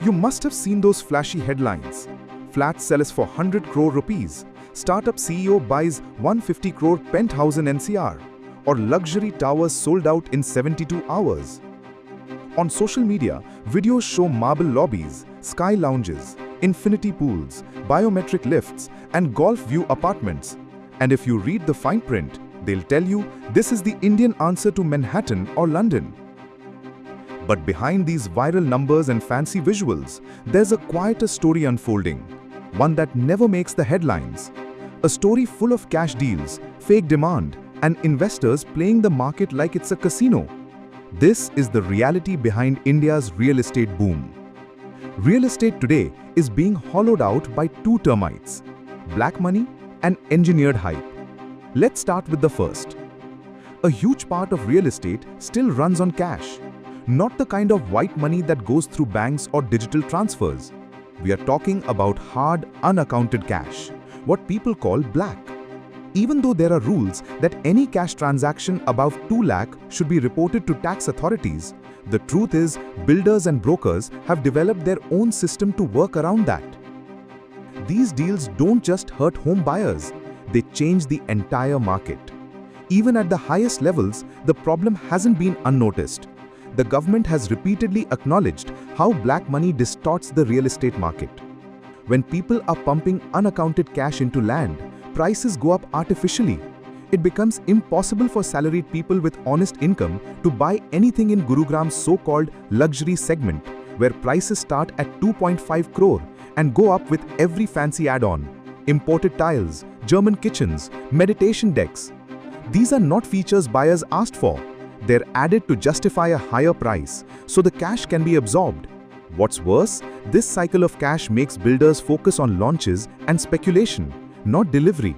You must have seen those flashy headlines. Flat sells for 100 crore rupees. Startup CEO buys 150 crore penthouse in NCR. Or luxury towers sold out in 72 hours. On social media, videos show marble lobbies, sky lounges, infinity pools, biometric lifts, and golf view apartments. And if you read the fine print, they'll tell you this is the Indian answer to Manhattan or London. But behind these viral numbers and fancy visuals, there's a quieter story unfolding, one that never makes the headlines. A story full of cash deals, fake demand, and investors playing the market like it's a casino. This is the reality behind India's real estate boom. Real estate today is being hollowed out by two termites: black money and engineered hype. Let's start with the first. A huge part of real estate still runs on cash. Not the kind of white money that goes through banks or digital transfers. We are talking about hard, unaccounted cash, what people call black. Even though there are rules that any cash transaction above 2 lakh should be reported to tax authorities, the truth is builders and brokers have developed their own system to work around that. These deals don't just hurt home buyers, they change the entire market. Even at the highest levels, the problem hasn't been unnoticed. The government has repeatedly acknowledged how black money distorts the real estate market. When people are pumping unaccounted cash into land, prices go up artificially. It becomes impossible for salaried people with honest income to buy anything in Gurugram's so-called luxury segment, where prices start at 2.5 crore and go up with every fancy add-on: imported tiles, German kitchens, meditation decks. These are not features buyers asked for. They're added to justify a higher price, so the cash can be absorbed. What's worse, this cycle of cash makes builders focus on launches and speculation, not delivery.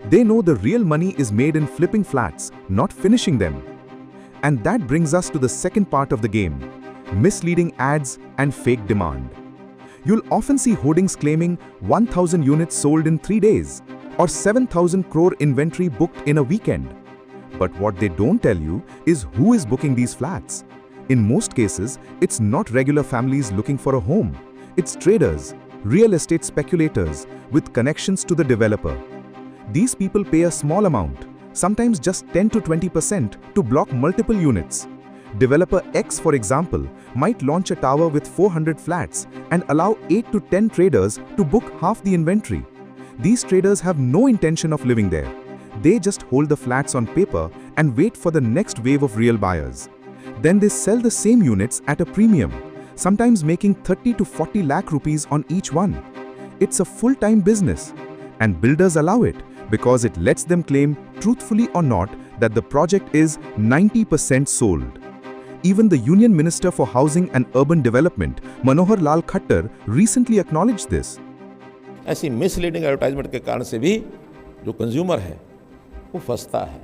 They know the real money is made in flipping flats, not finishing them. And that brings us to the second part of the game: misleading ads and fake demand. You'll often see hoardings claiming 1,000 units sold in 3 days or 7,000 crore inventory booked in a weekend. But what they don't tell you is who is booking these flats. In most cases, it's not regular families looking for a home. It's traders, real estate speculators with connections to the developer. These people pay a small amount, sometimes just 10 to 20%, to block multiple units. Developer X, for example, might launch a tower with 400 flats and allow 8 to 10 traders to book half the inventory. These traders have no intention of living there. They just hold the flats on paper and wait for the next wave of real buyers. Then they sell the same units at a premium, sometimes making 30 to 40 lakh rupees on each one. It's a full-time business, and builders allow it because it lets them claim, truthfully or not, that the project is 90% sold. Even the Union Minister for Housing and Urban Development, Manohar Lal Khattar, recently acknowledged this. ऐसी misleading advertisement के कारण से भी जो consumer है वो फंसता है.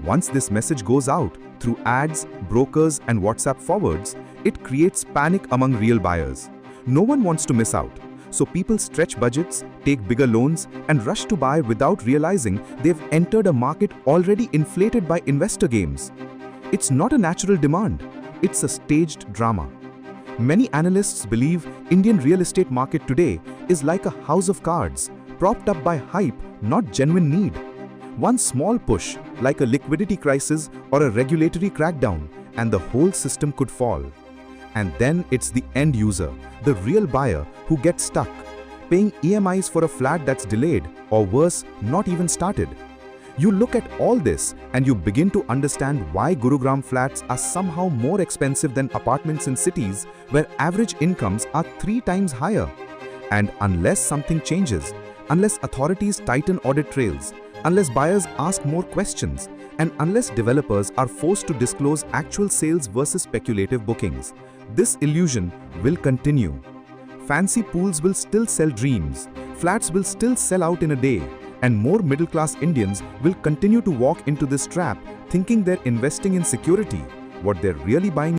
Once this message goes out through ads, brokers, and WhatsApp forwards, it creates panic among real buyers. No one wants to miss out, so people stretch budgets, take bigger loans, and rush to buy without realizing they've entered a market already inflated by investor games. It's not a natural demand, it's a staged drama. Many analysts believe Indian real estate market today is like a house of cards, propped up by hype, not genuine need. One small push, like a liquidity crisis or a regulatory crackdown, and the whole system could fall. And then it's the end user, the real buyer, who gets stuck, paying EMIs for a flat that's delayed, or worse, not even started. You look at all this and you begin to understand why Gurugram flats are somehow more expensive than apartments in cities where average incomes are 3 times higher. And unless something changes, unless authorities tighten audit trails, unless buyers ask more questions, and unless developers are forced to disclose actual sales versus speculative bookings, this illusion will continue. Fancy pools will still sell dreams, flats will still sell out in a day, and more middle-class Indians will continue to walk into this trap thinking they're investing in security. What they're really buying